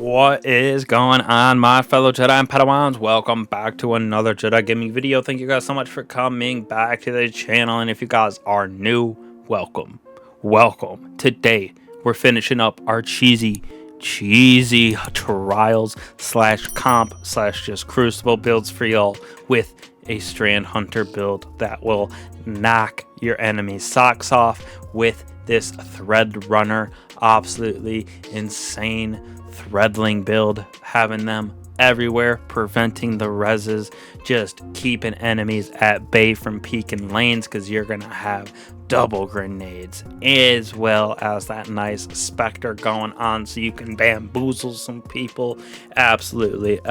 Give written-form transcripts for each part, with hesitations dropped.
What is going on, my fellow Jedi and Padawans? Welcome back to another Jedi gaming video. Thank you guys so much for coming back to the channel, and if you guys are new, welcome. Today we're finishing up our cheesy trials slash comp slash just crucible builds for y'all with a Strand Hunter build that will knock your enemy's socks off with this thread runner. Absolutely insane Threadling build, having them everywhere, preventing the reses, just keeping enemies at bay from peeking lanes, because you're gonna have double grenades as well as that nice specter going on so you can bamboozle some people. Absolutely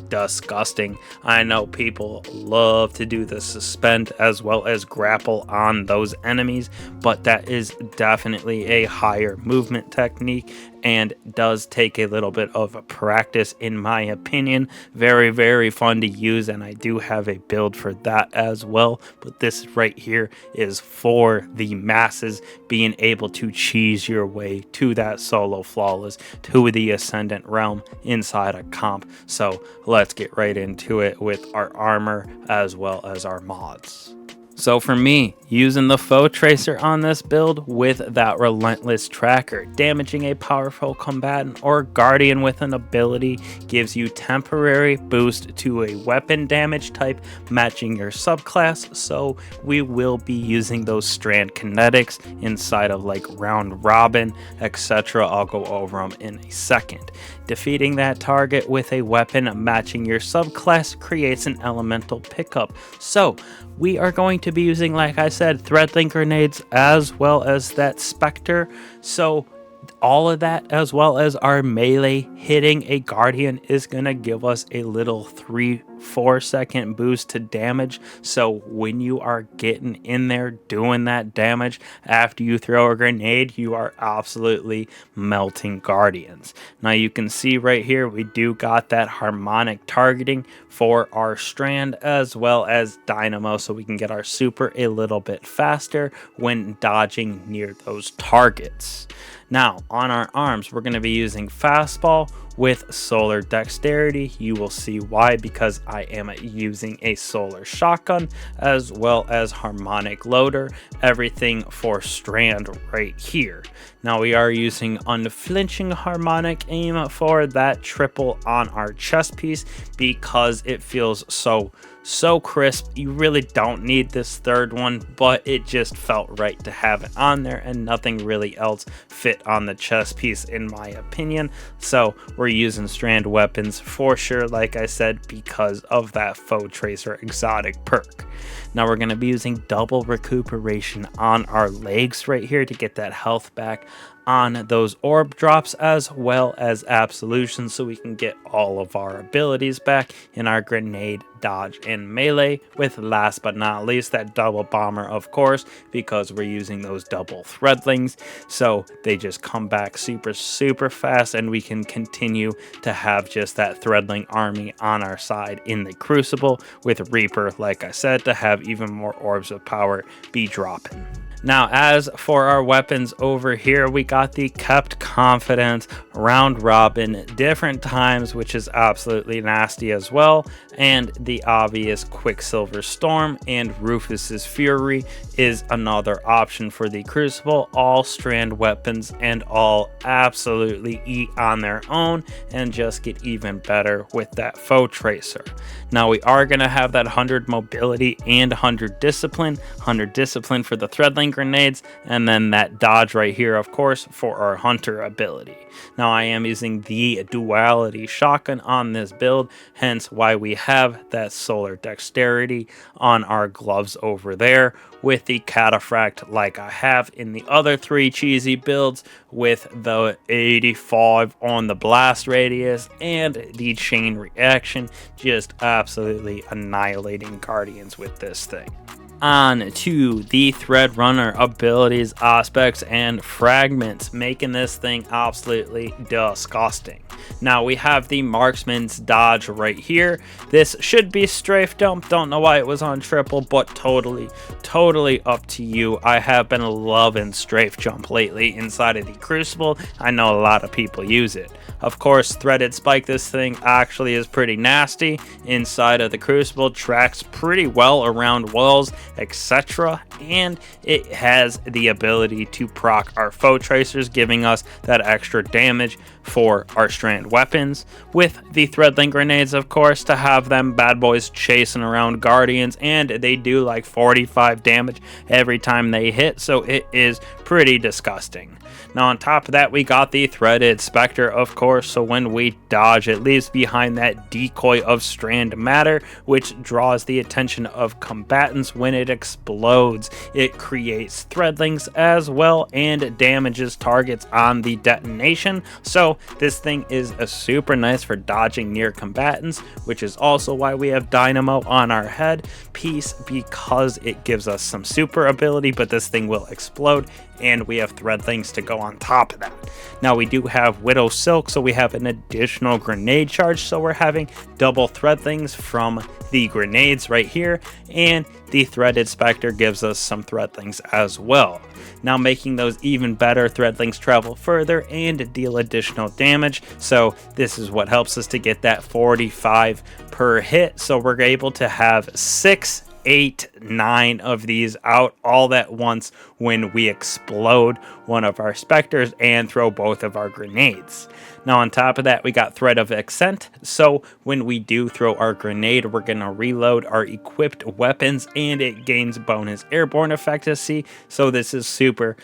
disgusting. I know people love to do the suspend as well as grapple on those enemies, but that is definitely a higher movement technique and does take a little bit of practice, in my opinion. Very fun to use, and I do have a build for that as well, but this right here is for the masses, being able to cheese your way to that solo flawless, to the Ascendant realm inside a comp. So let's get right into it with our armor as well as our mods. So for me, using the Foe Tracer on this build with that Relentless Tracker, damaging a powerful combatant or guardian with an ability gives you temporary boost to a weapon damage type matching your subclass, so we will be using those strand kinetics inside of like round robin, etc. I'll go over them in a second. Defeating that target with a weapon matching your subclass creates an elemental pickup. So we are going to be using, like I said, Threadling grenades as well as that Spectre. So all of that, as well as our melee hitting a guardian, is going to give us a little 3-4 second boost to damage. So when you are getting in there doing that damage after you throw a grenade, you are absolutely melting guardians. Now you can see right here we do got that harmonic targeting for our strand as well as dynamo, so we can get our super a little bit faster when dodging near those targets. Now, on our arms, we're going to be using Fastball with Solar Dexterity. You will see why, because I am using a Solar Shotgun as well as Harmonic Loader, everything for Strand right here. Now, we are using Unflinching Harmonic Aim for that triple on our chest piece because it feels so crisp. You really don't need this third one, but it just felt right to have it on there, and nothing really else fit on the chest piece in my opinion. So we're using strand weapons for sure, like I said, because of that Foe Tracer exotic perk. Now we're going to be using double recuperation on our legs right here to get that health back on those orb drops, as well as absolution, so we can get all of our abilities back in our grenade, dodge, and melee, with last but not least that double bomber, of course, because we're using those double threadlings, so they just come back super fast, and we can continue to have just that threadling army on our side in the crucible, with Reaper, like I said, to have even more orbs of power be dropping. Now, as for our weapons over here, we got the Kept Confidence, Round Robin, different times, which is absolutely nasty as well, and the obvious Quicksilver Storm and Rufus's Fury is another option for the Crucible. All strand weapons and all absolutely eat on their own and just get even better with that Foe Tracer. Now, we are going to have that 100 mobility and 100 discipline for the Threadling grenades, and then that dodge right here, of course, for our hunter ability. Now I am using the duality shotgun on this build, hence why we have that solar dexterity on our gloves over there, with the cataphract like I have in the other three cheesy builds, with the 85 on the blast radius and the chain reaction, just absolutely annihilating guardians with this thing. on to the Thread Runner abilities, aspects, and fragments, making this thing absolutely disgusting. Now we have the Marksman's Dodge right here. This should be Strafe Jump. Don't know why it was on triple, but totally up to you. I have been loving Strafe Jump lately inside of the Crucible. I know a lot of people use it. Of course, Threaded Spike, this thing actually is pretty nasty inside of the Crucible, tracks pretty well around walls, etc. And it has the ability to proc our foe tracers, giving us that extra damage for our strand weapons. With the Threadling grenades, of course, to have them bad boys chasing around guardians, and they do like 45 damage every time they hit, so it is pretty disgusting. Now on top of that, we got the Threaded Specter, of course, so when we dodge, it leaves behind that decoy of strand matter, which draws the attention of combatants. When it explodes, it creates Threadlings as well and damages targets on the detonation. So this thing is super nice for dodging near combatants, which is also why we have Dynamo on our head piece, because it gives us some super ability, but this thing will explode, and we have Threadlings to go on top of that. Now we do have Widow Silk, so we have an additional grenade charge, so we're having double Threadlings from the grenades right here, and the Threaded Specter gives us some Threadlings as well. Now making those even better, Threadlings travel further and deal additional damage, so this is what helps us to get that 45 per hit. So we're able to have 6, 8, 9 of these out all at once when we explode one of our specters and throw both of our grenades. Now on top of that, we got Thread of Ascent, so when we do throw our grenade, we're going to reload our equipped weapons and it gains bonus airborne efficacy, so this is super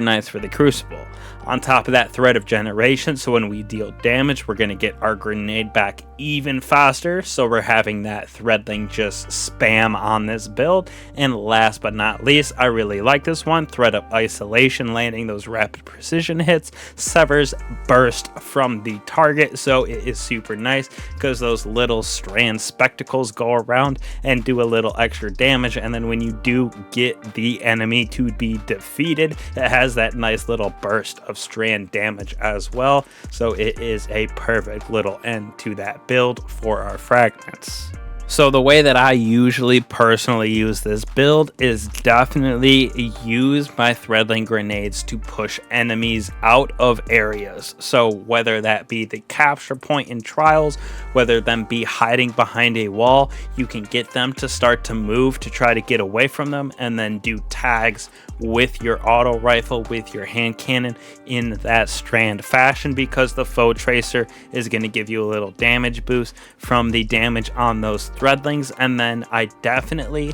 nice for the Crucible. On top of that, Thread of Generation, so when we deal damage, we're going to get our grenade back even faster, so we're having that Threadling just spam on this build. And last but not least, I really like this one, Thread of Isolation, landing those rapid precision hits, severs burst from the target, so it is super nice because those little strand spectacles go around and do a little extra damage, and then when you do get the enemy to be defeated, it has that nice little burst of strand damage as well, so it is a perfect little end to that build for our fragments. So the way that I usually personally use this build is definitely use my Threadling grenades to push enemies out of areas. So whether that be the capture point in trials, whether them be hiding behind a wall, you can get them to start to move to try to get away from them, and then do tags with your auto rifle, with your hand cannon in that strand fashion, because the foe tracer is going to give you a little damage boost from the damage on those Threadlings. And then I definitely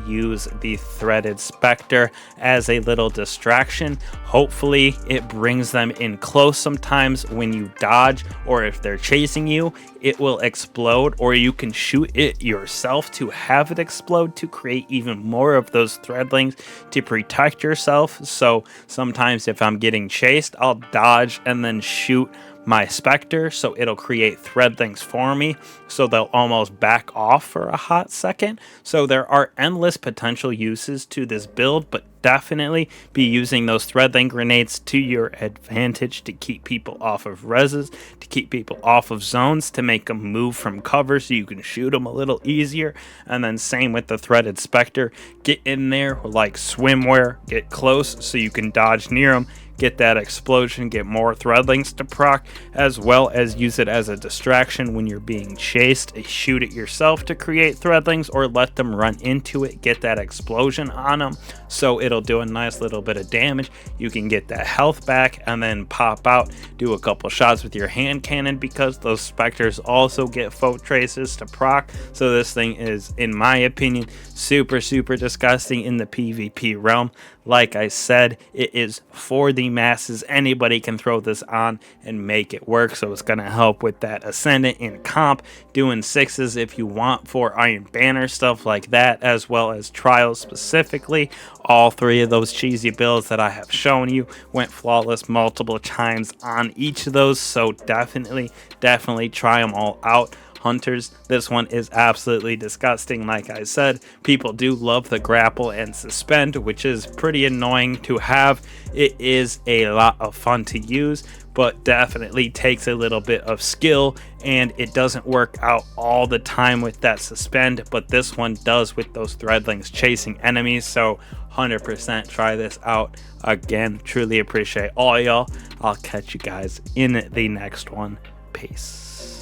use the Threaded Specter as a little distraction. Hopefully it brings them in close. Sometimes when you dodge, or if they're chasing you, it will explode, or you can shoot it yourself to have it explode to create even more of those Threadlings to protect yourself. So sometimes if I'm getting chased, I'll dodge and then shoot my Spectre, so it'll create Threadlings for me, so they'll almost back off for a hot second. So there are endless potential uses to this build, but definitely be using those Threadling grenades to your advantage to keep people off of reses, to keep people off of zones, to make them move from cover so you can shoot them a little easier. And then same with the Threaded Specter, get in there like swimwear, get close so you can dodge near them, get that explosion, get more Threadlings to proc, as well as use it as a distraction when you're being chased. Shoot it yourself to create Threadlings, or let them run into it, get that explosion on them, so it'll do a nice little bit of damage. You can get that health back and then pop out, do a couple shots with your hand cannon, because those Specters also get foe traces to proc. So this thing is, in my opinion, super disgusting in the PvP realm. Like I said, it is for the masses. Anybody can throw this on and make it work, so it's going to help with that Ascendant in comp, doing 6s if you want for Iron Banner, stuff like that, as well as Trials specifically. All 3 of those cheesy builds that I have shown you went flawless multiple times on each of those, so definitely try them all out. hunters. This one is absolutely disgusting. Like I said, people do love the grapple and suspend, which is pretty annoying to have. It is a lot of fun to use, but definitely takes a little bit of skill, and it doesn't work out all the time with that suspend, but this one does with those threadlings chasing enemies. So 100% try this out. Again, truly appreciate all y'all. I'll catch you guys in the next one. Peace.